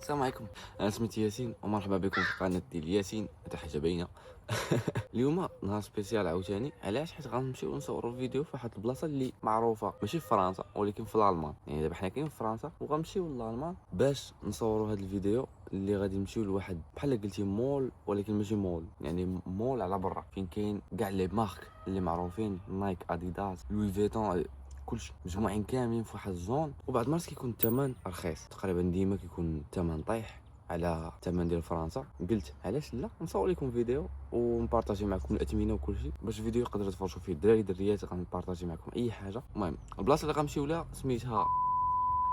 السلام عليكم. انا سميتي ياسين ومرحبا بكم في قناه ديال ياسين. هذا حاجه باينه. اليوم نهار سبيسيال عاوتاني. علاش؟ حيت غنمشيو نصوروا فيديو في واحد البلاصه اللي معروفه ماشي في فرنسا ولكن في الالمان. يعني دابا حنا كاين في فرنسا وغنمشيو للالمان باش نصوروا هذا الفيديو اللي غادي نمشيو لواحد بحال قلتي مول، ولكن ماشي مول، يعني مول على برا فين كاين كاع لي مارك اللي معروفين، نايك، اديداس، لوي فيتون، كلشي مجموعين كاملين في واحد الزون. وبعض المرات كيكون الثمن رخيص، تقريبا ديما كيكون الثمن طايح على الثمن ديال فرنسا. قلت علاش لا نصور لكم فيديو ونبارطاجي معكم الاثمنه وكلشي، باش الفيديو يقدر تفرجوا فيه الدراري دريات. غنبارطاجي معكم اي حاجه. المهم البلاصه اللي غنمشيو لها سميتها،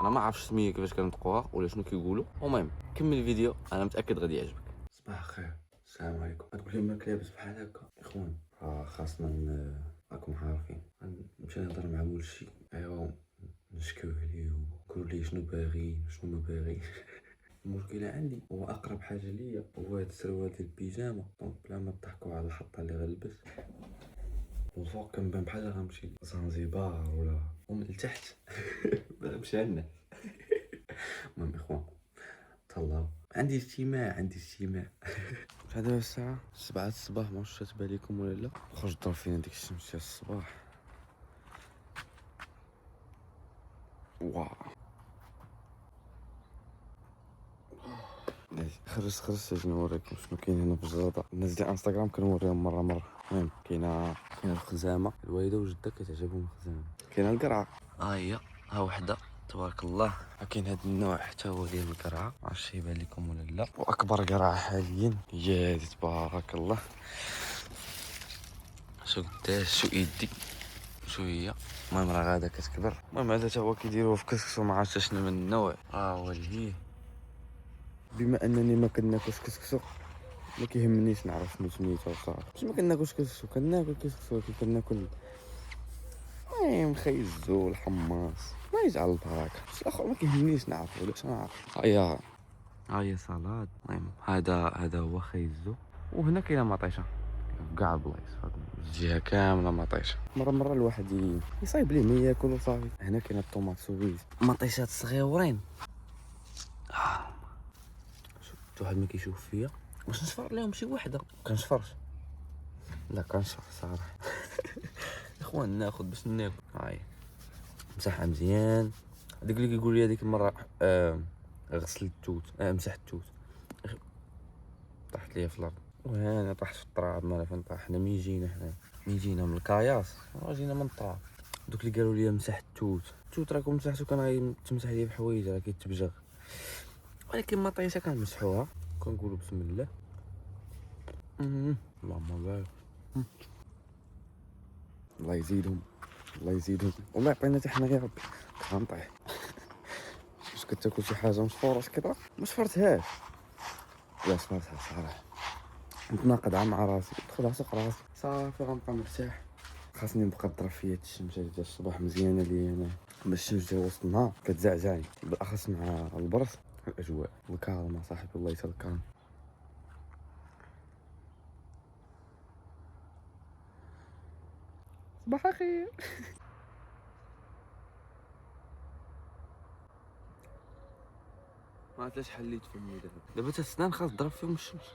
انا ما عرفتش سميه كيفاش كنطقوها ولا شنو كيقولوا. المهم كمل الفيديو، انا متاكد غادي يعجبك. صباح الخير، السلام عليكم. غتقول لي مالك لابس بحال هكا؟ اخوان خاصنا راكم عارفين نمشي نهضر مع مولشي، ايوا نشكيو عليه ونقولوا ليه شنو باغي شنو ما باغي. المشكله عندي هو اقرب حاجه ليا هو هاد السروال ديال البيجامه، دونك بلا ما تضحكوا على الحطه اللي غنلبس. والفوق كنبان بحال غنمشي زنزبار ولا ومن التحت نمشي عندنا. المهم اخوان طلعوا عندي اجتماع. هذا الساعة 7 الصباح، ما واش تبان لكم ولا لا؟ خرج ضرب فينا ديك الشمس ديال الصباح. واو خرج اجي نوريكم شنو كاين هنا في الجرده. الناس ديال انستغرام كنوريهم مره. المهم كاينه الخزامه، الوالده وجده كتعجبهم الخزامه. كاينه القرعه، ها هي، ها وحده تبارك الله. كاين هذا النوع حتى هو ديال القرعه، معرفتش يبان لكم ولا لا. واكبر قرعه حاليا هي هذه تبارك الله. شو قداش، شو يدي، شو هي. المهم راه غادا كتكبر. المهم هذا تا هو كيديروه في كسكسو، ما عرفتش شنو من النوع. هو اللي هي. بما انني ما كناكلش كسكسو ما كيهمنيش نعرف شنو سميتو صافي، باش ما كناكلش كسكسو كناكل كسكسو، ولكن كناكل المهم خيزو الحماص ما يجعل البركه. بس الاخر ما كيهمنيش نعرف، علاش نعرف. ها هي صلاد. المهم هذا هو خيزو. وهنا كاينه مطيشه في كاع البلايص، هاد الجهه كامله مطيشه. مره الواحد يصايب ليه ما ياكل وصافي. هنا كاينه الطوماط سويس، مطيشات صغيورين. شفت واحد ما كيشوف فيا، واش نشفر لهم شي وحده؟ كنشفرش، لا كنشفر صراحه. اخوان ناخذ باش ناكل. هاي مسحها مزيان. هذيك اللي كيقول لي هذيك المره غسل التوت، مسح التوت، طاحت ليا في الارض. وانا طحت في التراب، مالا فين طاح. حنا مين جينا من الكاياس، جينا من التراب. دوك اللي قالوا لي مسح التوت راكم مسحتو، كان غادي تمسح ليا بحوايج راه كيتبجغ. ولكن ما طيشه كنمسحوها، كنقولوا بسم الله. اللهم بارك. الله يزيدهم، الله يزيدهم، والله يعطينا حتى حنا يا ربي. غنطيح. واش كتاكل شي حاجه مصفوره كذا؟ ما صفرتهاش، لا صفرتها صراحه. متناقض مع راسي، دخل سوق راسي صافي غنبقى مرتاح. خاصني نبقى نضرب فيا الشمس ديال الصباح مزيانه ليا انا، باش الشمس ديال وسط النهار كتزعزعني، بالاخص مع البرد. الاجواء الكالمه صاحبي، والله حتى الكالم. صباح الخير. ما عرفتش حليت فمي دابا تا السنان خاص تضرب فيهم الشمس.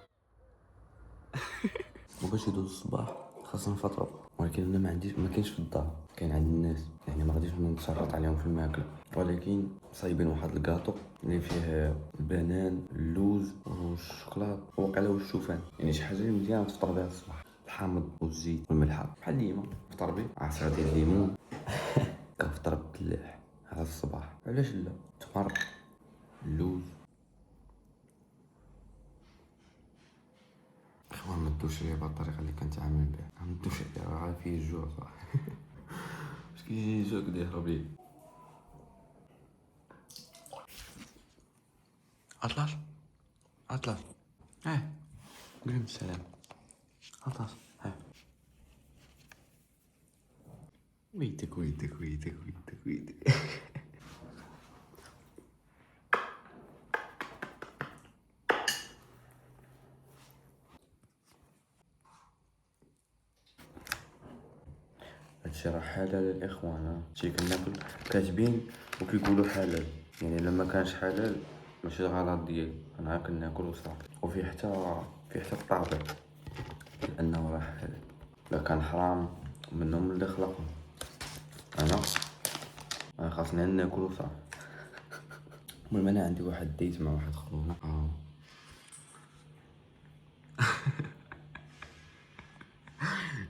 وباش يدوز الصباح خاصنا نفطروا، ولكن انا ما كاينش في الدار، كاين عند الناس، يعني ما غاديش نتشرط عليهم في الماكله. ولكن صايبين واحد الكاطو اللي فيه البنان، اللوز والشوكولات وقيلا والشوفان، يعني شي حاجه مزيانه تفطر بها الصباح. الحامض والزيت والملحه بحال ديما فطر به، عصير ديال الليمون. كنفطر بالدلاح على الصباح، علاش لا؟ تمر، اللوز. اخوان ما تدوش عليا بهاد الطريقه اللي كنتعامل بها، ما تدوش عليا، راه فيه الجوع صراحه. باش كيجي الجوع كدا يهرب لي. عطلاش عطلاش، قول لهم السلام. عطلاش ويدك. هادشي راه حلال الاخوان، هادشي كناكل كاتبين وكيقولوا حلال، يعني لما كانش حلال ماشي الغلط ديالي، انا كناكل وصافي. وفي حتى الطابع، لانه راه لا كان حرام منهم اللي خلقهم. انا خاصني ناكل وصافي. المهم انا عندي واحد ديت مع واحد خونا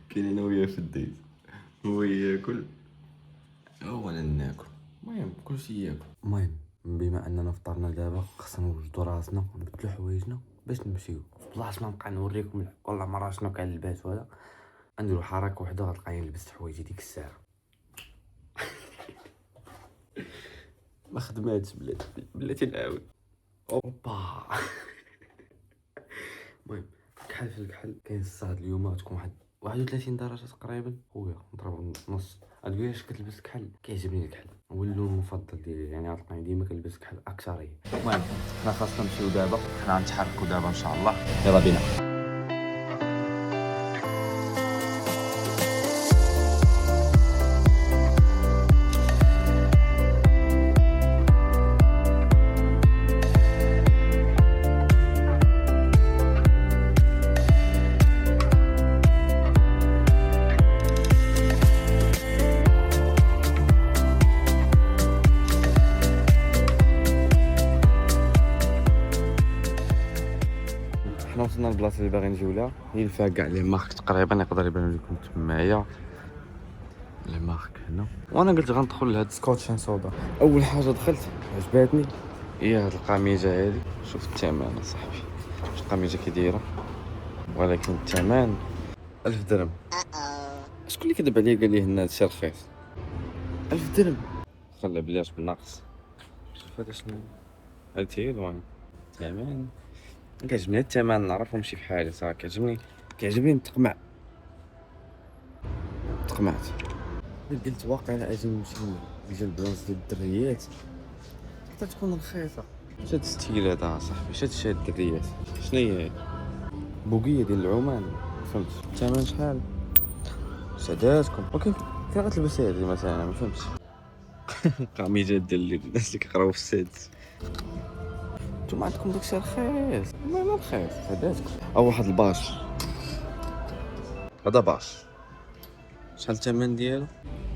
كاين انا وياه في الديت، هو ياكل هو انا ناكل، المهم كلشي ياكل. المهم بما اننا فطرنا دابا خصنا نوجدو راسنا ونبدلو حوايجنا باش نمشيو. في بلاصه ما نبقى نوريكم كل مره شنو كنلبس ولا نديرو حركه وحده غتلقاني لبست حوايجي ديك الساعه. ما خدماتش بلاتي نعاود. اوبا. المهم كحل في الكحل كاين الصهد اليوم تكون 31 درجه تقريبا. خويا نضرب نص. هادويا اش كتلبس كحل كيعجبني الكحل، هو اللون المفضل ديالي، يعني غتلقاني ديما كنلبس كحل اكثريه. المهم حنا خاصنا نمشيو دابا، حنا غنتحركوا دابا ان شاء الله. يلا بينا. حنا وصلنا للبلاصه اللي باغي نجيو لها، هي اللي فيها كاع لي مارك تقريبا، يقدر يبان لكم تمايا لي مارك هنا. وانا قلت غندخل لهاد سكوتش اند صودا. اول حاجه دخلت عجباتني هي هاد القميجه هادي. شوف الثمن اصاحبي، شوف القميجه كي دايره، ولكن الثمن 1000 درهم. شكون اللي كذب عليا قال لي هنا هادشي رخيص؟ 1000 درهم. خلى بلاش بالنقص. شوف هذا شنو، هاد هي الوان الثمن. كيعجبني الثمن، نعرف نمشي بحالي صافي. كيعجبني نتقمع. تقمعت. قلت واقع لا اجي نمشي نجي البلاصه ديال الدريات حتى تكون رخيصه. شاد ستيل هذا صاحبي، شاد الدريات. شنو هي بوقيه ديال العمان؟ فهمت الثمن شحال؟ سعداتكم. ولكن فين غتلبس هادي مثلا؟ انا ما فهمتش. قميجات ديال الناس اللي كيقراو في السادس. نتوما عندكم داكشي رخيص؟ ما رخيص سعداتكم. او واحد الباش، هذا باش شحال الثمن ديالو؟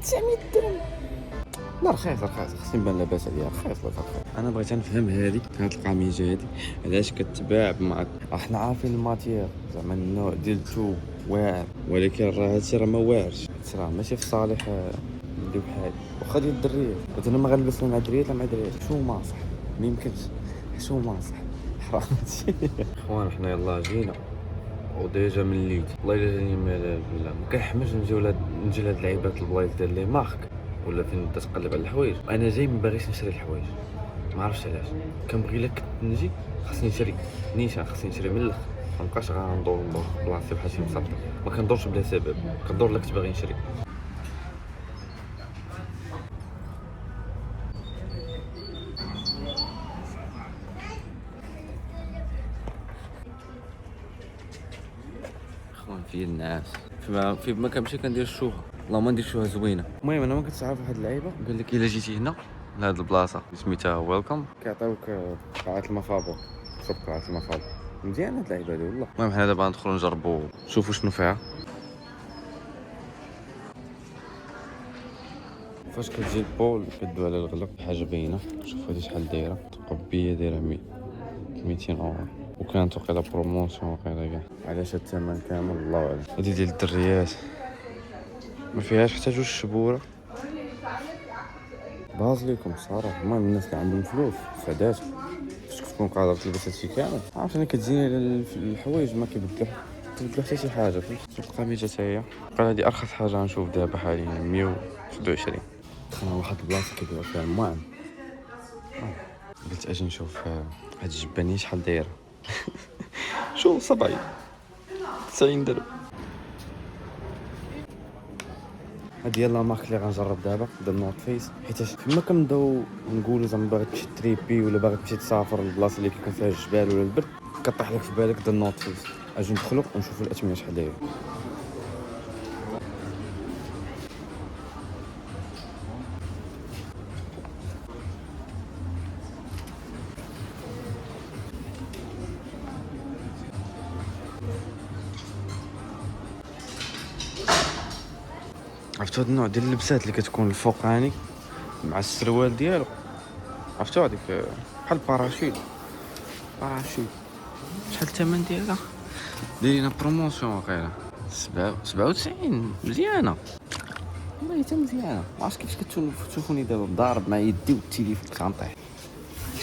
900 درهم. لا رخيص خصني نبان لاباس عليها. رخيص. انا بغيت نفهم هاد القميجه هادي علاش كتباع بمارك. احنا عارفين الماتير زعما النوع ديال الثوب واعر، ولكن راه هادشي راه ما واعرش، راه ماشي في صالح اللي بحال واخا ديال الدريات. انا ما غنلبس لا مع دريات لا مع دريات. شو ما صح ما يمكنش. شو ما صح حرام هادشي. اخوان حنا يلاه جينا وديجا مليت والله الا جاني ملل بالله. ما كنحملش نجي لهاد اللعيبات البلايص ديال لي مارك ولا فين نبدا تقلب على الحوايج. انا جاي ما باغيش نشري الحوايج، ما عرفتش علاش. كنبغي لك نجي خاصني نشري نيشان، خاصني نشري من الاخر. ما بقاش غندور في بلاصتي بحال شي مسطر. ما كندورش بلا سبب، كندور لك باغي نشري. اخوان في الناس في ما كنمشي كندير الشوهه، اللهم ندير شوهه زوينه. المهم انا ما كنتش عارف واحد اللعيبه، قال لك الا جيتي هنا لهاد البلاصه سميتها ويلكم كيعطيوك قاعه المفابو. صب قاعه المفابو مزيان هاد اللعيبه هادي والله. المهم حنا دابا ندخلو نجربو نشوفو شنو فيها. فاش كتجي البول كدوي على الغلق حاجه باينه. شوف هادي شحال دايره، تقبيه دايره 200 اورو، وكانت وقيلا بروموسيون وقيلا كاع. علاش هاد الثمن كامل الله اعلم. هادي ديال الدريات ما فيهاش حتى جوج شبوره. باز ليكم الصراحه. المهم الناس اللي عندهم فلوس سعدات فاش تكون قادر تلبس هادشي كامل. عرفت انا كتجيني الحوايج ما كيبدلو حتى شي حاجه. شوف القميجه حتى هي قال هادي ارخص حاجه غنشوف دابا حاليا 121. دخلنا لواحد البلاصه كيبيعو فيها الماعن. قلت اجي نشوف هاد الجبانيه شحال دايره. شو 70 90 درهم. هادي هي لا مارك اللي غنجرب دابا ديال نوت فيس، حيت فيما كنبداو نقولوا زعما باغي تمشي تريبي ولا باغي تمشي تسافر للبلاصه اللي كيكون فيها الجبال ولا البرد، كطيح لك في بالك ديال نوت فيس. اجي ندخلو ونشوفوا الاثمنه شحال دايره. عرفتوا هاد النوع ديال اللبسات اللي كتكون الفوقاني مع السروال ديالو، عرفتوا هذيك بحال باراشوت. شحال الثمن ديالها؟ دايرين بروموسيون واقيلا 97. مزيانه والله، حتى مزيانه. معرفتش كيفاش كتشوفوني دابا ضارب مع يدي والتليفون كنطيح.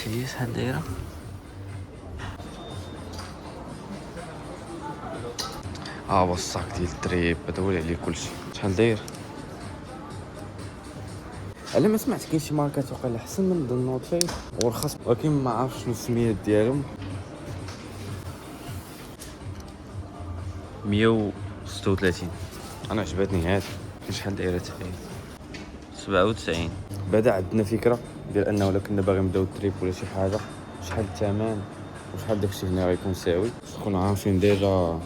هي شحال دايره؟ هو الصاك ديال التريب هذا هو اللي عليه كلشي. شحال داير؟ انا ما سمعت كاين شي ماركات واقيلا احسن من النوت 5 ورخص، ولكن ما عرفتش شنو السميات ديالهم. 136. انا عجبتني هاد. شحال دايره تاعي؟ 97. بعدا عندنا فكره ديال انه الا كنا باغي نبداو التريب ولا شي حاجه، شحال الثمن وشحال داكشي هنا غيكون ساوي، تكونوا عارفين ديجا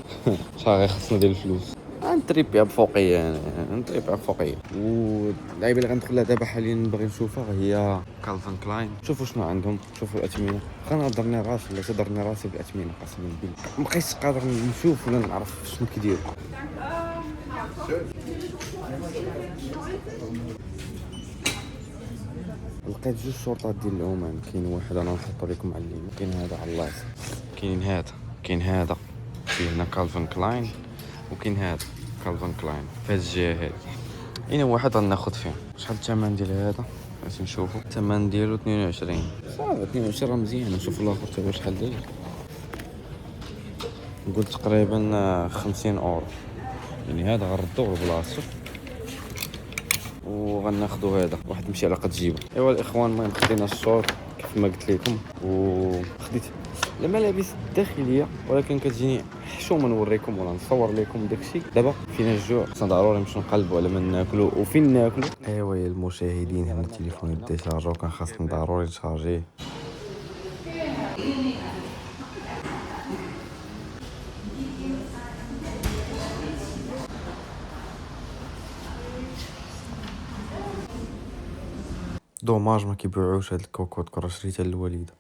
شحال غيخصنا ديال الفلوس. نتريبيها بفوقيه، يعني نتريبيها بفوقيه. واللعيبه اللي غندخلها دابا حاليا نبغي نشوفها هي كالفن كلاين. شوفوا شنو عندهم، شوفوا الاثمنه. غنهضرني راسي ولا تضرني راسي بالاثمنه قسما بالله، مابقيتش قادر نشوف ولا نعرف شنو كيديروا. لقيت جوج شرطات ديال العمان. كاين واحد انا نحط لكم على اليمين، كاين هذا على اليسار، كاين هذا فيه هنا كالفن كلاين، وكاين هذا كالفن كلاين في هاد الجهه هادي. اين واحد غناخذ فيه. شحال الثمن ديال هذا؟ باش نشوفوا الثمن ديالو 22. صافي 22 راه مزيان. نشوف الاخر تا شحال داير. نقول تقريبا 50 اورو. يعني هذا غنردوه لبلاصتو وغناخذوا هذا واحد يمشي على قد جيبه. ايوا الاخوان، المهم خدينا الشورت كيف ما قلت لكم، وخديت الملابس الداخليه، ولكن كتجيني حشومه نوريكم ولا نصور لكم داكشي. دابا فينا الجوع، خصنا ضروري نمشيو نقلبوا على من ناكلوا وفين ناكلوا. ايوا يا المشاهدين، هنا التليفون ديشارجا وكان خاصني ضروري نشارجيه. دوماج ما كيبيعوش هاد الكوكوط، كرا شريتها للوالده.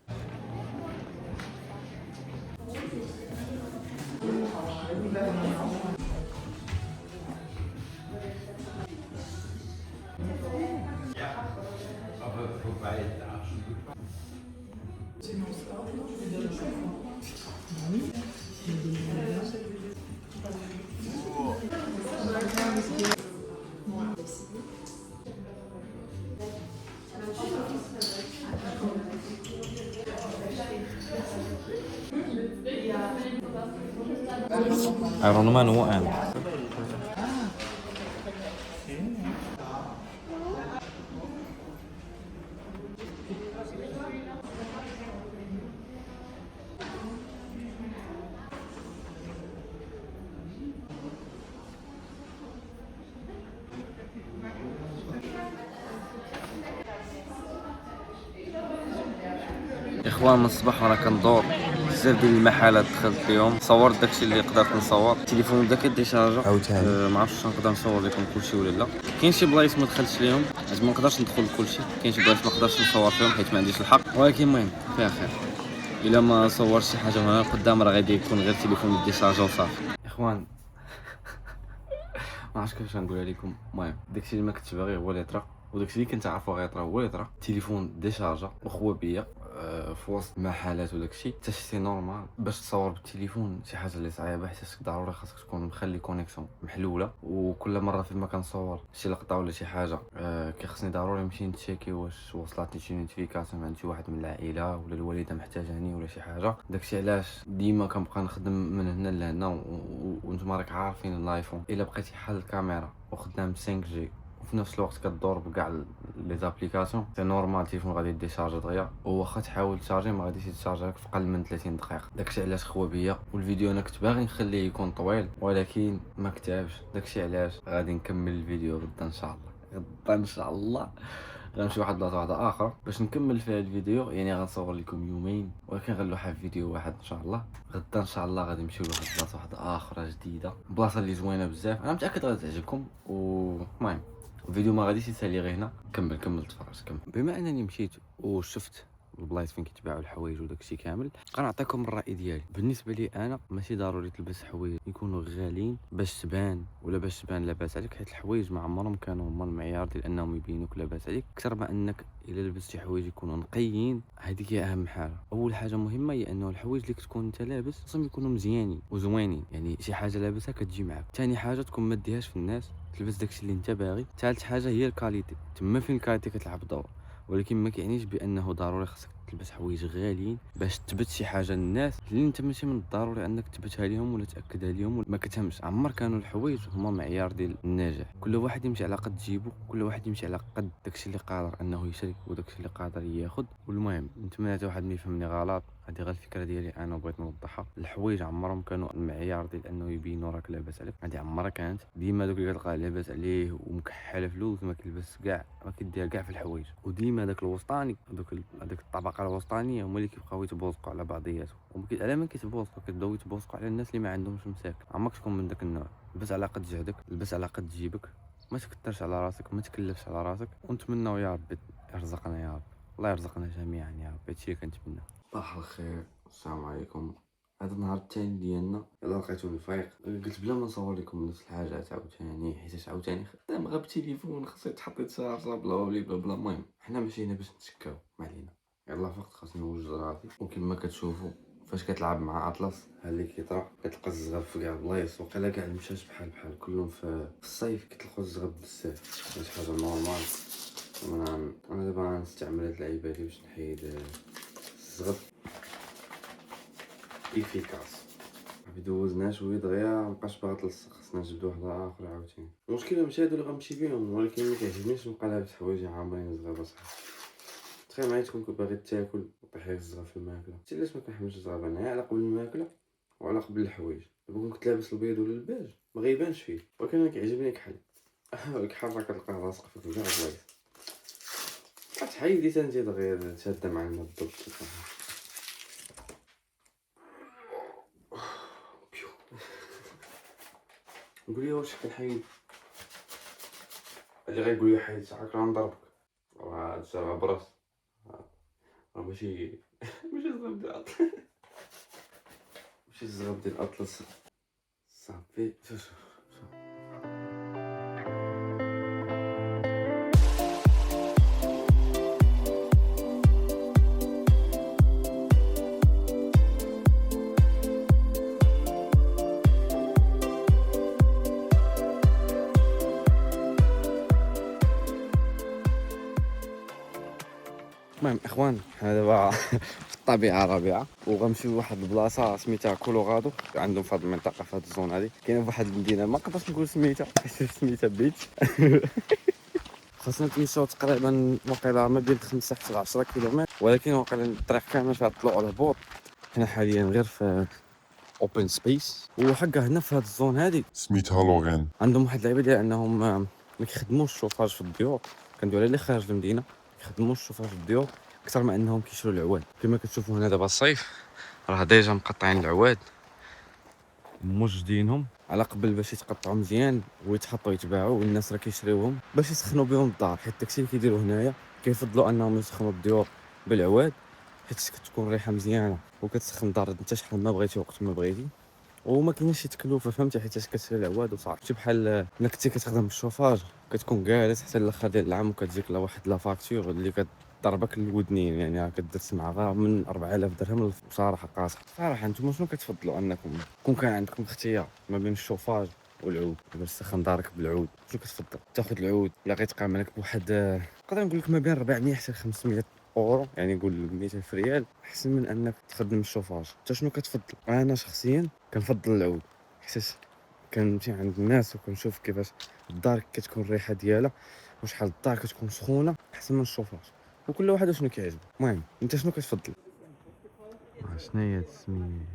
Iron Man 1. اخوان، من الصباح وانا كندور بزاف ديال المحلات دخلت ليهم، صورت داكشي اللي قدرت نصور. التليفون بدا كيديشارجا عاوتاني. ما عرفتش نقدر نصور لكم كلشي ولا لا. كاين شي بلايص ما دخلتش ليهم حيت ما نقدرش ندخل لكلشي، كاين شي بلايص ما نقدرش نصور فيهم حيت ما عنديش الحق، ولكن المهم فيها خير. الا ما صورتش شي حاجه هنا قدام راه غادي يكون غير التليفون ديشارجا وصافي. اخوان ما عرفتش كيفاش نقولها لكم. المهم داكشي اللي ما كنتش باغي هو اللي طرا، وداكشي اللي كنت عارفو غيطرا هو اللي طرا. التليفون ديشارجا وخوا بيا في وسط المحلات وداكشي. حتى شي نورمال باش تصور بالتليفون شي حاجه اللي صعيبه، حيت ضروري خاصك تكون مخلي كونيكسيون محلوله. وكل مره فيما كنصور شي لقطه ولا شي حاجه كيخصني ضروري نمشي نتشيكي واش وصلتني شي نوتيفيكاسيون عند شي واحد من العائله ولا الوالده محتاجاني ولا شي حاجه. داكشي علاش ديما كنبقى نخدم من هنا لهنا. وانتم راك عارفين الايفون الا بقيتي حل الكاميرا وخدام 5G وفي نفس الوقت كدور بكاع لي زابليكاسيون، سي نورمال التليفون غادي يديشارجي دغيا. وواخا تحاول تشارجي ما غاديش يتشارجي لك في اقل من 30 دقيقه. داكشي علاش خوا بيا. والفيديو انا كنت باغي نخليه يكون طويل ولكن ما كتابش. داكشي علاش غادي نكمل الفيديو غدا ان شاء الله. غدا ان شاء الله غنمشي واحد البلاصه واحده اخرى باش نكمل في هذا الفيديو. يعني غنصور لكم يومين ولكن غنلوحها في فيديو واحد ان شاء الله. غدا ان شاء الله غادي نمشيو لواحد البلاصه واحده اخرى جديده، بلاصه اللي زوينه بزاف. انا متاكد غادي تعجبكم. المهم الفيديو ما غاديش يسالي غير هنا. كمل تفرج كمل. بما انني مشيت وشفت البلايص فين كيتباعوا الحوايج وداكشي كامل. غنعطيكم الراي ديالي. بالنسبه لي انا ماشي ضروري تلبس حوايج يكونوا غاليين باش تبان ولا باش تبان لاباس عليك، حيت الحوايج ما عمرهم كانوا هما المعيار ديال انهم يبينوك لاباس عليك، اكثر ما انك الا لبست شي حوايج يكونوا نقيين. هذيك هي اهم حاجه. اول حاجه مهمه هي انه الحوايج اللي كتكون انت لابس خصهم يكونوا مزيانين وزوينين، يعني شي حاجه لابسها كتجي معاك. ثاني حاجه تكون ما ديهاش في الناس، تلبس داكشي اللي انت باغي. ثالث حاجه هي الكاليتي، تما فين الكاليتي كتلعب دور، ولكن ما كيعنيش بانه ضروري خصك تلبس حوايج غاليين باش تثبت شي حاجه للناس اللي انت ماشي من الضروري انك تثبتها لهم ولا تاكدها لهم. ما كتهمش، عمر كانوا الحوايج هما معيار ديال النجاح. كل واحد يمشي على قد جيبو، كل واحد يمشي على قد داكشي اللي قادر انه يشري وداكشي اللي قادر ياخذ. والمهم نتمنى حتى واحد ما يفهمني غلط، هذه غير الفكره ديالي انا بغيت نوضحها. الحوايج عمرهم كانوا المعيار ديال انه يبينوا راك لاباس عليك، هذه عمرها كانت. ديما دوك اللي كتلقاه لاباس عليه ومكحل فلوس ما كيلبس كاع، ما كيدير كاع في الحوايج. وديما داك الوسطاني، هذيك الطبقه الوسطانيه هما اللي كيبقاو يتبوسقوا على بعضياتهم. على من كيتبوسقوا؟ كيبداو يتبوسقوا على الناس اللي ما عندهمش مساكن. عمرك تكون من داك النوع. لبس على قد جهدك، لبس على قد جيبك، ما تكثرش على راسك، ما تكلفش على راسك. ونتمنوا يا ربي يرزقنا يا رب، الله يرزقنا جميعا يا رب. هادشي اللي كنتمنى. صباح الخير، السلام عليكم. هذا النهار الثاني ديالنا، الا لقيتوني فايق قلت بلا ما نصور لكم نفس الحاجات عاوتاني، حيت عاوتاني خدام غير بالتليفون، خاصو يتحط يتشارجا بلا ولي بلا بلا. المهم حنا ماشي هنا باش نتسكاو، ما علينا. يلا فقط خاصني نوجد راسي. وكما كتشوفوا فاش كتلعب مع اطلس ها اللي كيطرا كتلقى الزغب في كاع البلايص، وقيلا كاع المشاش بحال كلهم في الصيف كتلقاو الزغب بزاف، هاد حاجه نورمال. انا دابا غنستعمل هاد اللعيبه هادي باش نحيد الزغب افيكاس. دوزنا شويه دغيا مابقاش باغا تلصق، خصنا نجبدو واحد اخر عاوتاني. المشكله ماشي هادو اللي غنمشي بيهم، ولكن ما كيعجبنيش نبقى لابس حوايج عامرين الزغب اصاحبي. تخيل معايا تكون باغي تاكل وطيح لك الزغب في الماكله، حتى علاش ما كنحملش الزغب انا على قبل الماكله وعلى قبل الحوايج. دابا كون كنت لابس البيض ولا الباج ما غيبانش فيه، ولكن انا كيعجبني كحل. الكحل راه كتلقاه لاصق فيك في كاع البلايص. تحيدي تنتي دغيا شاده معنا الضبط. قول لي واش كنحيد؟ اللي غيقول لي حيد شعرك راه نضربك، راه هادشي راه براس، راه ماشي الزغب ديال اطلس. ماشي الزغب ديال اطلس صافي. المهم اخوان، حنا دابا في الطبيعه الربيعه وغنمشيو لواحد البلاصه سميتها كولورادو. عندهم في هذه المنطقه، في هذه الزون هذه كاينه واحد المدينه ما نقدرش نقول سميتها حيت سميتها بيت. خاصنا نتمشاو تقريبا واقيلا ما بين 5 حتى 10 كيلومتر، ولكن واقيلا الطريق كامل فيها الطلوع والهبوط. حنا حاليا غير في اوبن سبيس، وحقا هنا في هذه الزون هذه سميتها لوغين. عندهم واحد اللعيبه ديال انهم ما كيخدموش الشوفاج في الديور. كندوي على اللي خارج المدينه كيخدموش الشوفاج في الديور اكثر ما انهم كيشرو العواد. كما كتشوفوا هنا دابا الصيف راه ديجا مقطعين العواد موجدينهم على قبل باش يتقطعوا مزيان ويتحطوا يتباعوا، والناس راه كيشريوهم باش يسخنوا بهم الدار. حيت داكشي اللي كيديروا هنايا كيفضلوا انهم يسخنوا الديور بالعواد، حيت كتكون ريحه مزيانه وكتسخن الدار انت شحال ما بغيتي وقت ما بغيتي، وما كاينش شي تكلفه. فهمتي؟ حيت كتشري العواد وصافي. شي بحال الا كنتي كتخدم بالشوفاج كتكون جالس حتى الاخر ديال العام وكتجيك لا واحد لا فاكتور اللي كتضربك الودنين، يعني راه كتسمع غير من 4000 درهم. بصراحه قاصح. صراحه نتوما شنو كتفضلوا انكم كون كان عندكم اختيار ما بين الشوفاج والعود باش تسخن دارك بالعود؟ شنو كتفضل؟ تاخذ العود الا غيتقام لك بواحد نقدر نقول لك ما بين 400 حتى 500 اورو، يعني نقول 200 ريال، احسن من انك تخدم الشوفاج. انت شنو كتفضل؟ انا شخصيا كنفضل العود، حيت كنمشي عند الناس وكنشوف كيفاش الدار كتكون الريحه ديالها وشحال الدار كتكون سخونه احسن من الشوفاج. وكل واحد شنو كيعجبو. المهم انت شنو كتفضل؟ شنو هي السميه؟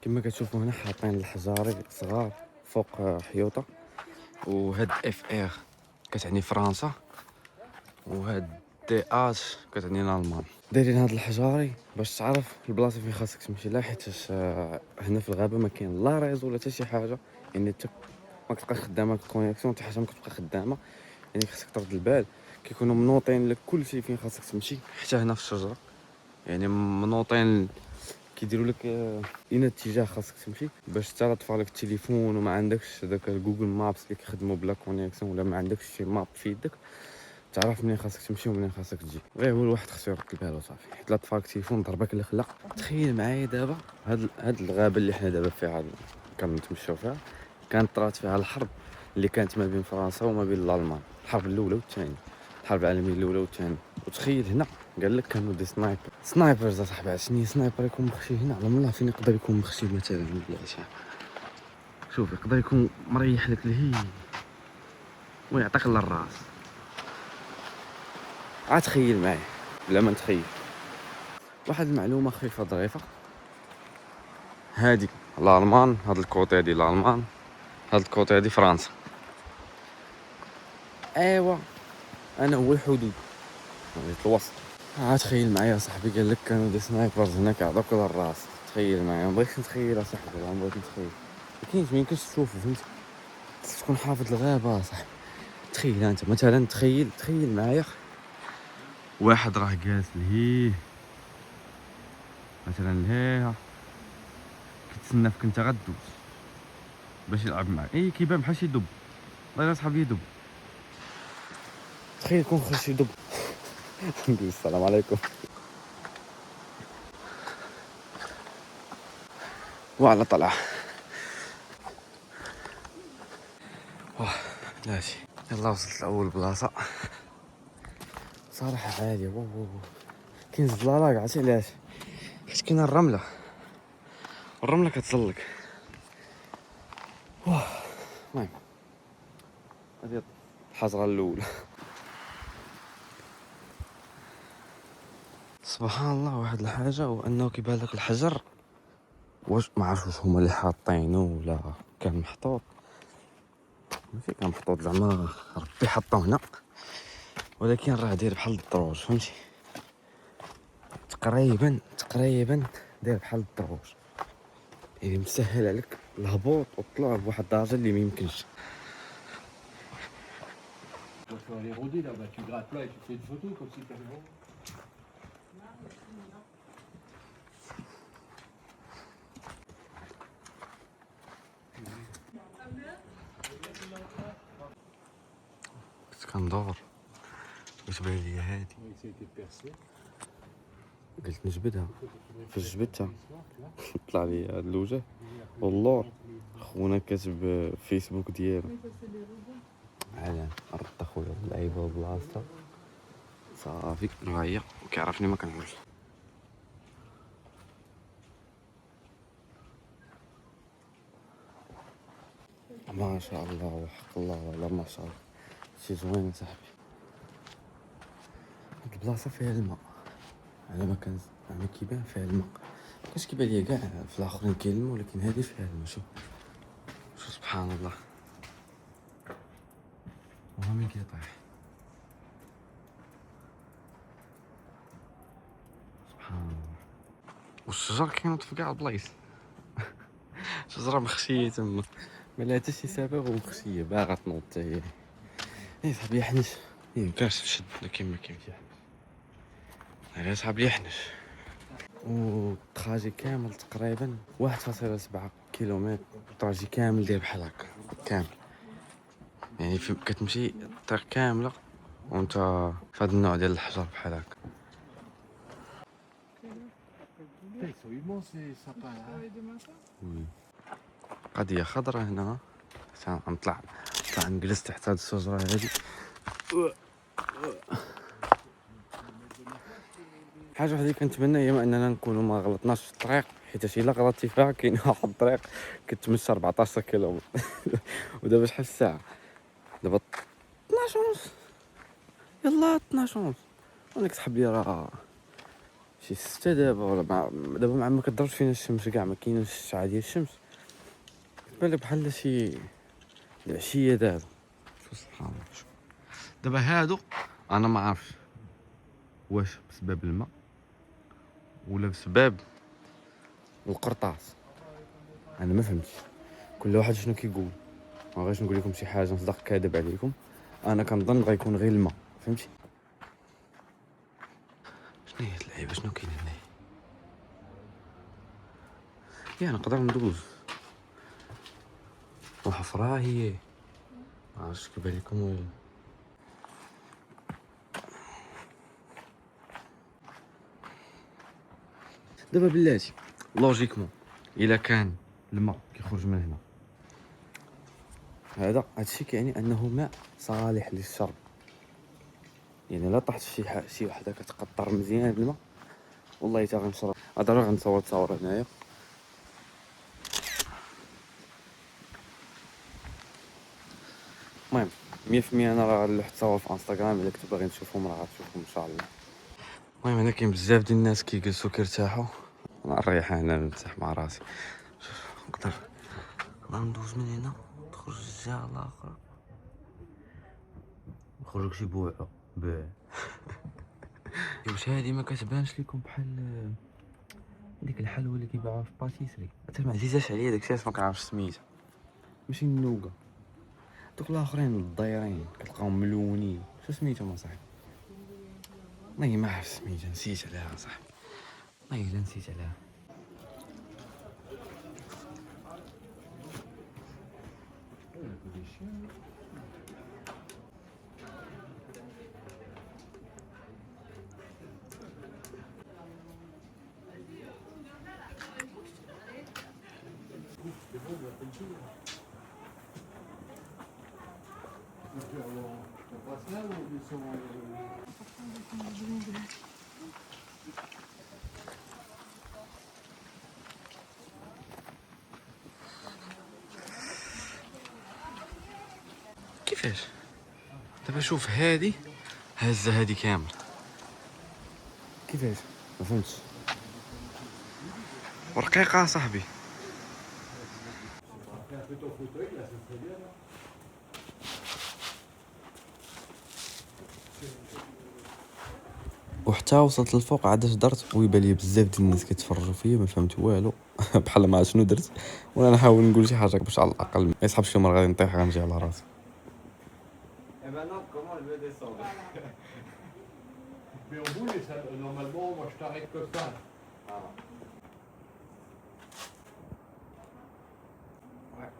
كما كتشوفوا هنا حاطين الحجاري صغار فوق حيوطه، وهاد اف ار كتعني فرنسا، وهاد دي اش كتعني الالمان. دايرين هاد الحجاري باش تعرف البلاصه فين خاصك تمشي لها، حيت هنا في الغابه ما كاين لا ريزو ولا حتى شي حاجه، يعني انت ما كتبقاش خدامه الكونيكسيون حتى حاجه ما كتبقى خدامه. يعني خاصك ترد البال، كيكونوا منوطين لك كل شيء فين خاصك تمشي، حتى هنا في الشجره يعني منوطين كيديروا لك اين اتجاه خاصك تمشي، باش حتى لا طفى لك التليفون وما عندكش داك جوجل مابس اللي كيخدموا بلا كونيكسيون، ولا ما عندكش شي ماب في يدك تعرف منين خاصك تمشي ومنين خاصك تجي. غير هو الواحد خصو يرد البال وصافي، حيت لا طفى لك التليفون ضربك الخلا. تخيل معايا دابا هاد الغابه اللي حنا دابا فيها كنتمشاو فيها، كانت طرات فيها الحرب اللي كانت ما بين فرنسا وما بين الالمان، الحرب الاولى والثانيه، الحرب العالميه الاولى والثانيه. وتخيل هنا قال لك كانوا دي سنايبرز اصاحبي. عرفتني سنايبر يكون مخشي هنا على الله فين يقدر يكون مخشي مثلا بالعشاء. شوف يقدر يكون مريح لك لهي ويعطيك للراس. عاد تخيل معايا بلا ما نتخيل واحد المعلومه خفيفه ظريفه. هادي الالمان، هاد الكوطي هادي الالمان، هاد الكوطي هادي فرنسا. ايوا انا هو الحدود يعني الوسط. تخيل معايا صاحبي قال لك كانوا دي سنايبرز هناك يعطوك للراس. تخيل معايا، ما بغيتش نتخيل اصاحبي، ما بغيت نتخيل. ما يمكنش تشوفو فهمتي، تكون حافظ الغابه صاحبي. تخيل انت مثلا، تخيل معايا واحد راه جالس لهيه مثلا لهيها كيتسنى فيك انت غدوز باش يلعب معاك. كيبان بحال شي دب. الله صاحبي يدب. تخيل يكون خرج شي دب. نقول السلام عليكم. وعلى طلعه ماشي. يلا وصلت لأول بلاصة صراحة عالية. واو كاين زلالة، عرفتي علاش؟ حيت كاينة الرملة كتزلق. المهم هادي الحجرة الأولى. سبحان الله، واحد الحاجة هو أنه كيبان لك الحجر، واش معرفش واش هما اللي حاطينو ولا كان محطوط. ماشي كان محطوط زعما ربي حطو هنا، ولكن راه داير بحال الدروج فهمتي، تقريبا داير بحال الدروج، يعني مسهل عليك الهبوط والطلوع بواحد الدرجه اللي ما يمكنش. كنت كندور وتبان لي هادي، قلت نجبدها. فاش جبدتها طلع لي هاد الوجه والله خونا كاتب فيسبوك ديالو على رد اخويا اللعيبه بلاصتها صافي. ها هي كيعرفني ما كنقولش. ما شاء الله وحق الله ولا ما شاء الله شي زوين صاحبي. هاد البلاصه فيها الماء على ما كان يعني كيبان فيها الماء، كاش كيبان ليا كاع في الاخرين كاين الماء، ولكن هذه فيها الماء. شوف سبحان الله. وها من كيطيح سبحان الله. والشجر كينوض في كاع البلايص. شجره مخشيه تما ما لها حتى شي سبب ومخشيه باغا تنوض حتى هي. صاحبي يحنش ميمكنش تشد، ولكن ما كاينش يحنش. على صاحبي يحنش. والتراجي كامل تقريبا 1.7 كيلومتر، التراجي كامل داير بحال هكا كامل، يعني كتمشي الطريق كامله وانت في هذا النوع ديال الحجر بحال هكا. قضيه خضراء هنا. غنطلع نجلس تحت هاد الشجره هادي. حاجه وحده اللي كنتمنى هي اننا نكونوا ما غلطناش في الطريق، حيت الا غلطتي فيها كاين واحد الطريق كتمشى 14 كيلومتر. ودابا شحال الساعه؟ دابا 12 ونص. يلا 12 ونص، انا كتحب لي راه شي 6 دابا ولا دابا مع ما كضربش فينا الشمس كاع، ما كاينش الساعه ديال الشمس، كتبان لك بحال شي العشيه دابا. شوف سبحان الله. دابا هادو انا ما عارفش واش بسبب الماء ولا بسبب القرطاس، انا ما فهمتش كل واحد شنو كيقول. ما بغيتش نقول لكم شي حاجه نصدق كاذب عليكم، انا كنظن غيكون غير الماء، فهمتي؟ شنو هي اللعيبه؟ شنو كاين هنايا؟ يا نقدر ندوز الحفره هي، ما عرفتش كيبان لكم ولا. دابا بلاتي لوجيكمون الا كان الماء كيخرج من هنا، هادشي كيعني انه ماء صالح للشرب. يعني لا طاحت شي وحده كتقطر مزيان الماء، والله حتى غنشرب. ضروري غنصور تصاور هنايا. المهم 100% انا راه غنلوح تصاور في انستغرام، الا كنتو باغيين تشوفهم راه غتشوفهم ان شاء الله. المهم هنا كاين بزاف ديال الناس كيجلسوا كيرتاحوا، انا نريح هنا نرتاح مع راسي. نقدر ندوز من هنا تخرج الجهه الاخرى، نخرج شي بوعه واش هادي ما كتبانش لكم بحال ديك الحلوى اللي كيبيعوها في باتيسري؟ حتى ما عزيزاش عليا داكشي، علاش ما كنعرفش سميتها. ماشي النوغا، دوك الاخرين الضايرين كتلقاهم ملونين، شو سميتهم اصاحبي؟ والله ما عرفت سميتها، نسيت عليها صاحبي، والله الا نسيت عليها. كيفاش دابا؟ شوف هادي هزه هادي كامل، كيفاش؟ ما فهمتش. ورقيقه صاحبي. وحتى وصلت للفوق عاد درت ويبان لي بزاف ديال الناس كيتفرجوا فيا، ما فهمت والو. بحال ما عرفت شنو درت، وانا نحاول نقول شي حاجه باش على الاقل ما يصحابش يوم غادي نطيح غنجي على راسي. Mais on roule et ça, normalement, moi je t'arrête comme ça. Ouais.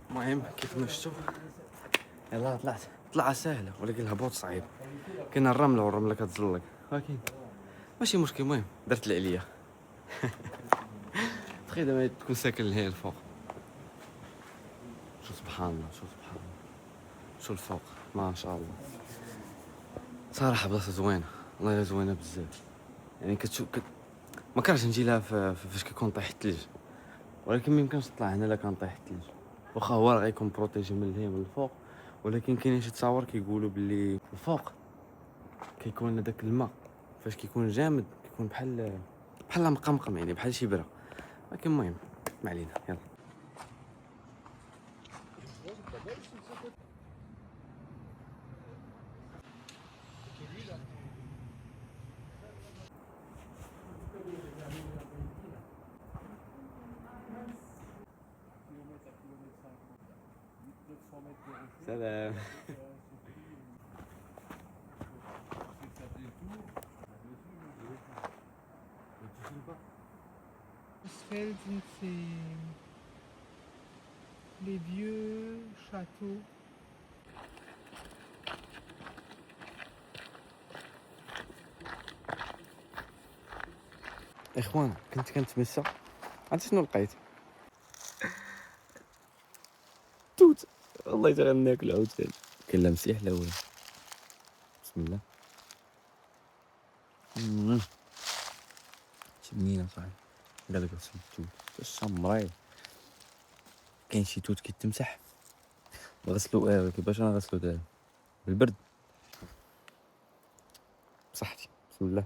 المهم كيف ما شفتوا يلاه طلعه سهله، ولكن الهبوط صعيب. كاين الرمله والرمله كتزلق، ولكن ماشي مشكل. المهم درت اللي عليا. تخيل دابا تكون ساكن لهي الفوق، شوف سبحان الله، شوف سبحان الله، شوف الفوق ما شاء الله. صراحه بلاصه زوينه، والله الا زوينه بزاف. يعني كتشوف ما كرهتش نجي لها فاش كيكون طايح الثلج، ولكن ما يمكنش تطلع هنا الا كان طايح الثلج. واخا هو راه غيكون بروتيجي من الهي من الفوق، ولكن كاينين شي تصاور كيقولوا باللي الفوق كيكون هذاك الماء فاش كيكون جامد كيكون بحال مقمقم، يعني بحال شي برا. ولكن المهم ما علينا، يلا. سلام. Felsen, c'est les vieux châteaux. اخوان كنت كنتمشى، عرفتي شنو لقيت؟ توت. والله حتى غناكل عاوتاني. كاين لا مسيح لا والو. بسم الله. شي بنينه صاحبي. قال لك غسل التوت الشمري. كاين شي توت كيتمسح غسلو. كيفاش انا غسلو دابا بالبرد؟ بصحتي. بسم الله.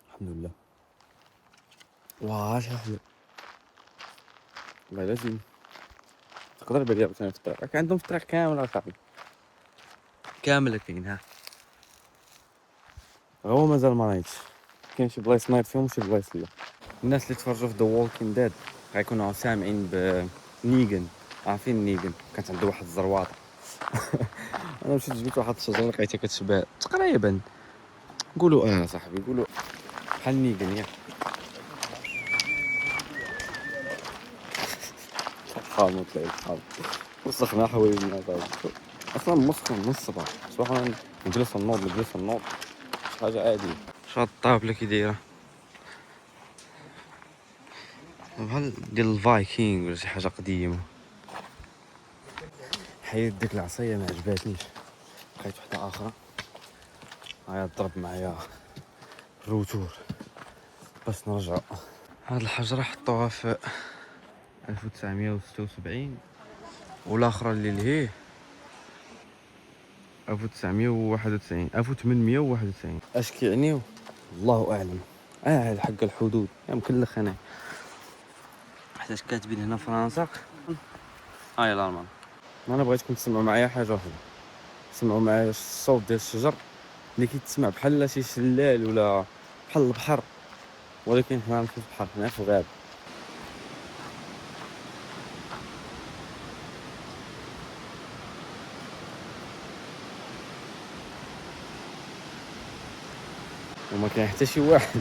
الحمد لله. واه شي حلو، والله لازم تقدر بالي عاوتاني في الطريق. راك عندهم في الطريق كامل اصاحبي، كامله كاين ها. هو مازال ما رايتش. كاين شي بلايص نايت فيهم وشي بلايص لا. الناس اللي تفرجوا في ذا وولكين ديد غيكونوا سامعين بنيغن. عارفين نيغن كانت عنده واحد الزرواطه. انا مشيت جبت واحد الشجره لقيتها كتشبه تقريبا، نقولوا صاحبي نقولوا بحال نيغن ياك. خامط لي الحال وسخنا حوايجنا اصلا مسخن نص صباح صباح نجلس نوض شي حاجه عاديه. شحال الطابله كي دايره بحال ديال الفايكينغ ولا شي حاجه قديمه. حيد ديك العصايه ما عجباتنيش، لقيت وحده اخرى هيا ضرب معايا الروتور باش نرجع. هاد الحجره حطوها في 1976 والاخرى اللي لهيه 1991 1891. اش كيعنيو الله اعلم. هاد حق الحدود يمكن لك انا حيت كاتبين هنا فرنسا الالمان. انا بغيتكم تسمعوا معايا حاجه واحده، تسمعوا معايا الصوت ديال الشجر اللي كيتسمع بحال شي شلال ولا بحال البحر، ولكن حنا في البحر، حنا في الغابه. وما كاين حتى شي واحد،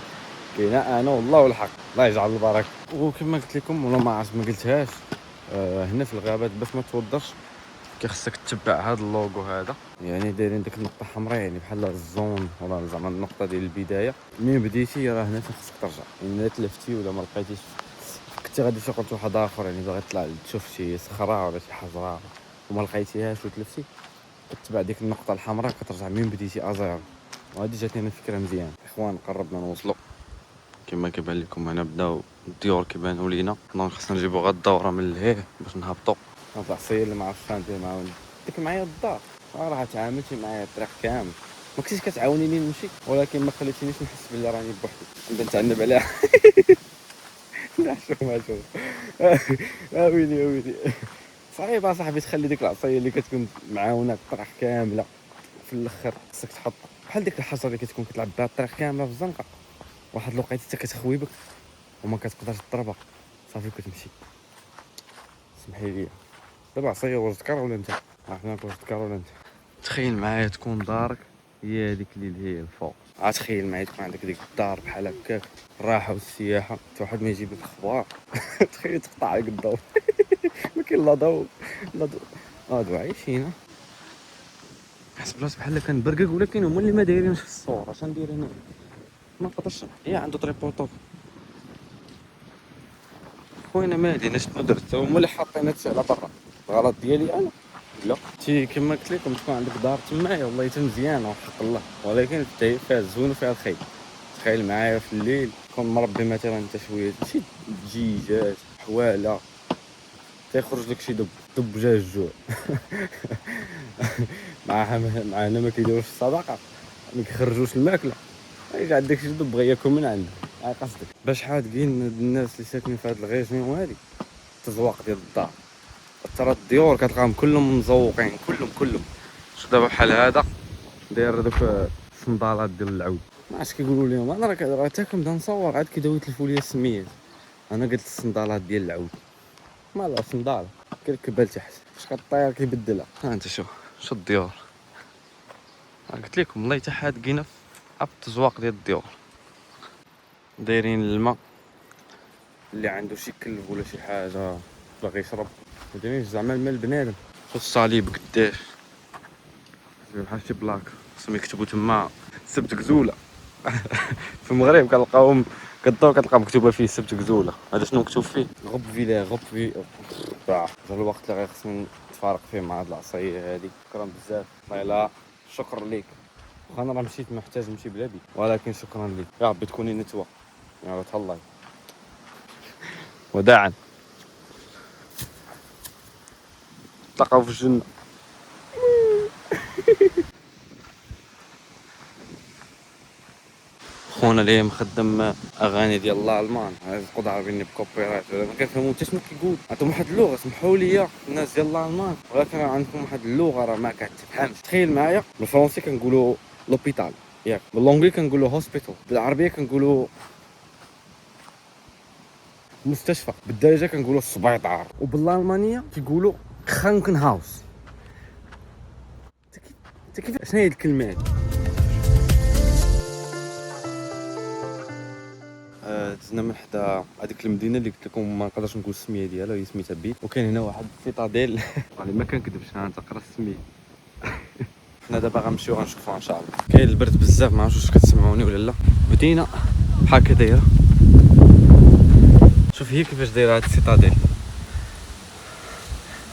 كاين انا والله والحق الله يجعل البركه. وكما قلت لكم ولا ما عرفت ما قلتهاش، هنا في الغابات باش ما توضرش كيخصك تتبع هذا اللوغو هذا، يعني دايرين ديك النقطه حمراء يعني بحال الزون ولا زعما النقطه ديال البدايه. ملي بديتي راه هنا فين خصك ترجع، يعني الا تلفتي ولا ما لقيتيش كنتي غادي تشوف واحد اخر يعني باغي تطلع تشوف شي صخره ولا شي حجره وما لقيتيهاش وتلفتي، كتبع ديك النقطه الحمراء كترجع من بديتي ازيرو. وهذه جاتني انا فكره مزيان. اخوان قربنا نوصلوا كما كيبان لكم، هنا بداو الديور كيبانوا لينا. حنا خصنا نجيبو غير الدوره من لهيه باش نهبطوا. هاد العصيه اللي ما عرفتش ندير معاهم ديك معايا الدار، راه تعاملتي معايا الطريق كامل، ما كنتيش كتعاونيني نمشي ولكن ما خليتينيش نحس بلي راني بوحدي نتعنب عليها. لا شوف ما شوف. ويلي صعيب صاحبي تخلي ديك العصايه اللي كتكون معاونك الطريق كامله في الاخر خصك تحط بحال ديك الحجره اللي كتكون كتلعب بها الطريق كامله في الزنقه، واحد الوقيته حتى كتخويبك وما كتقدرش تضربها صافي كتمشي. سمحي لي دابا عصايه واش تكر ولا انت عرفنا واش تكر ولا انت. تخيل معايا تكون دارك هي هذيك اللي هي الفوق، تخيل معايا تكون عندك ديك الدار بحال هكاك الراحه والسياحه، حتى واحد ما يجيب لك اخبار. تخيل تقطع عليك الضوء. ما كاين لا ضوء لا ضوء. هادو عايشين حسب بلاص بحال كنبرقق، ولكن هما اللي ما دايرينش في الصور. اش ندير هنا ما نقدرش. عنده تريبورتو خوينا مالي انا شنو درت، هما اللي حاطين هادشي على برا. الغلط ديالي انا لا. تي كما قلت لكم تكون عندك دار تمايا والله حتى مزيانه وحق الله، ولكن فيها الزون وفيها الخير. تخيل معايا في الليل تكون مربي مثلا انت شويه شي دجيجات حواله تيخرج لك شي دب جا الجوع. معنا ما كيديروش الصدقه، ما كيخرجوش الماكله، يجي عندك شي دب بغا ياكل من عندك. قصدك باش حاذقين الناس اللي ساكنين في هاد الغيزمين وهادي التزواق ديال الدار. ترى الديور كتلقاهم كلهم مزوقين كلهم. شوف دابا بحال هذا داير دوك الصندالات ديال العود، ما عرفتش كيقولوا لهم. انا راه حتى كنبدا نصور عاد كيبداو يتلفوا لي السميات. انا قلت الصندالات ديال العود مالها صندال كيركبها لتحت فاش كطير كيبدلها. ها انت شوف الديور قلت لكم والله حتى حادقين في التزواق ديال الديور. دايرين الماء اللي عنده شي كلب ولا شي حاجه باغي يشرب، ما دايرينش زعما الماء البنادم. شوف الصليب قداش بحال شي بلاك خصهم يكتبوا تما سبت غزوله. في المغرب كنلقاوهم كدور كتلقى مكتوبه فيه سبت غزوله. هذا شنو مكتوب فيه؟ غب فيلا غب في جا الوقت اللي غيخصني نتفارق فيه مع هاد العصايه هادي. شكرا بزاف لا شكرا ليك. وانا راه مشيت محتاج نمشي بلا بي، ولكن شكرا ليك يا ربي تكوني نتوى يا تهلاي. وداعا تلقاو في الجنه. خونا اللي مخدم اغاني ديال الالمان يقعد عارفيني بكوبي رايت ما كنفهمو حتى شنو كيقول. عندهم واحد اللغه سمحوا لي الناس ديال الالمان، ولكن عندكم واحد اللغه راه ما كتفهمش. تخيل معايا بالفرنسي كنقولوا لوبيتال ياك باللونجلي كنقولوا هوسبيتال، بالعربيه كنقولوا مستشفى، بالدارجه كنقولوا السبيطار، وبالالمانيه كيقولوا خانكن هاوس. انت كيف شنو هي الكلمه هذه؟ دزنا من حدا هذيك المدينه اللي قلت لكم ما نقدرش نقول السميه ديالها، هي سميتها بيت، وكاين هنا واحد السيطاديل والله ما كنكذبش، ها انت قرا السميه. حنا دابا غنمشيو غنشوفوها ان شاء الله. كاين البرد بزاف، ما عرفتش واش كتسمعوني ولا لا. بدينا بحال هكا دايره، شوف هي كيفاش دايره هاد السيطاديل.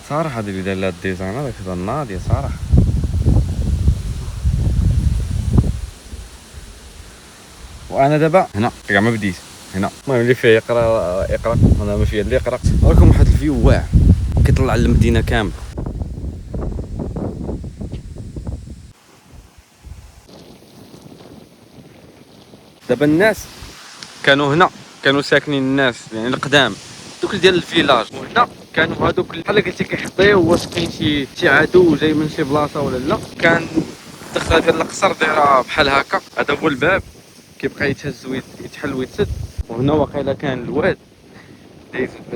صراحه هذا اللي دار لها الديزاينر داك هذا ناضيه صراحه. وانا دابا هنا كاع ما بديت هنا، المهم اللي فيه يقرا انا ما فيا اللي يقرا. راكم واحد الفيو واعر كيطلع على المدينه كامل. دابا الناس كانوا هنا، كانوا ساكنين الناس يعني القدام دوك ديال الفيلاج، وهنا كانوا هادوك بحال قلتي كيحطيو واش كاين شي عدو جاي من شي بلاصه ولا لا. كان الدخله ديال القصر دايره بحال هكا، هذا هو الباب كيبقى يتهز ويتحل ويتسد. وهنا واقيلا كان الواد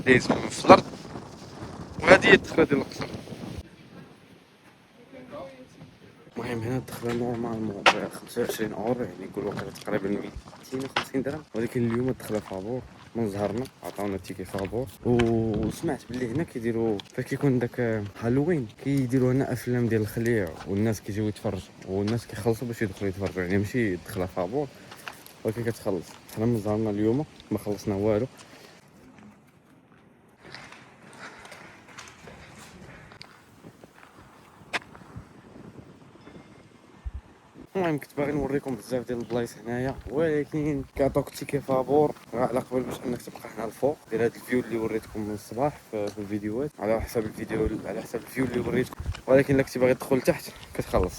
دايز من في الارض، وهذه هي الدخله ديال القصر. المهم هنا الدخله نورمالمون 25 اورو، يعني يقول واقيلا تقريبا 250 درهم، ولكن اليوم الدخله فابور من زهرنا عطاونا التيكي فابور. وسمعت باللي هنا كيديروا فاش كيكون داك هالوين كيديروا هنا افلام ديال الخليع، والناس كيجيو يتفرجوا، والناس كيخلصوا باش يدخلوا يتفرجوا، يعني ماشي الدخله فابور ولكن كتخلص. حنا من زهرنا اليوم ما خلصنا والو. المهم كنت باغي نوريكم بزاف ديال البلايص هنايا، ولكن كيعطوك تيكي فابور على قبل باش انك تبقى هنا الفوق. ديال هذا الفيو اللي وريتكم من الصباح في الفيديوهات، على حسب الفيديو على حسب الفيو اللي وريتكم، ولكن الا كنتي باغي تدخل تحت كتخلص.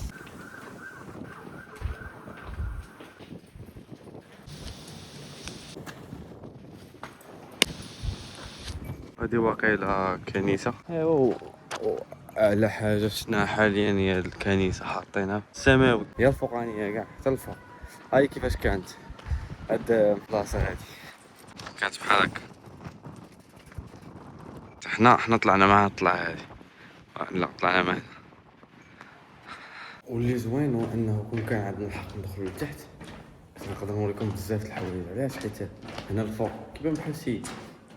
هذه واقيلا كنيسه، ايوا اعلى حاجه شفناها حاليا هي الكنيسه، حاطينها السماوي هي الفوقانيه كاع حتى الفوق. هاي كيفاش كانت هاد البلاصه هادي، كانت بحال هكا. حنا طلعنا معها الطلعه هادي، لا طلعنا معها. واللي زوين هو انه كون كان عندنا الحق ندخلوا لتحت نقدر نوريكم بزاف الحوايج. علاش؟ حيت هنا الفوق كيبان بحال شي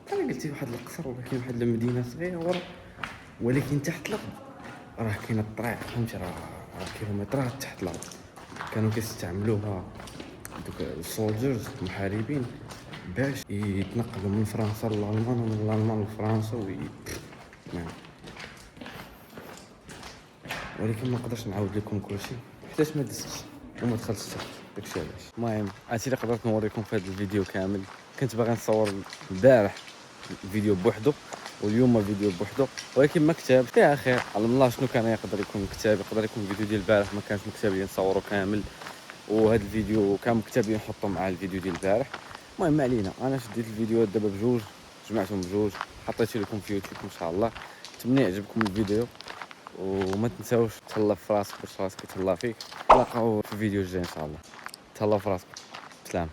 بحال قلتي واحد القصر، ولكن واحد المدينه صغيره، ولكن تحت الارض راه كاين الطريق، فهمتي؟ راه كيلومترات تحت الارض. كانوا كيستعملوها دوك السولجرز المحاربين باش يتنقلوا من فرنسا للالمان ومن الالمان لفرنسا يعني. ولكن ما نقدرش نعاود لكم كلشي حيت ما دزتش وما دخلتش تحت، داكشي علاش. المهم هادشي اللي قدرت نوريكم في هذا الفيديو كامل. كنت باغي نصور البارح فيديو بوحدو واليوم فيديو بوحدو، ولكن ما كتابش فيها خير. على الله شنو كان يقدر يكون كتاب، يقدر يكون الفيديو ديال البارح ما كانش مكتاب لي نصورو كامل، وهذا الفيديو كان مكتاب لي نحطو مع الفيديو ديال البارح. المهم ما علينا، انا شديت الفيديوهات دابا بجوج، جمعتهم بجوج حطيت لكم في يوتيوب ان شاء الله. نتمنى يعجبكم الفيديو، وما تنساوش تهلا في راسك باش راسك يتهلا فيك. نلقاو في الفيديو الجاي ان شاء الله. تهلاو في راسكم، سلام.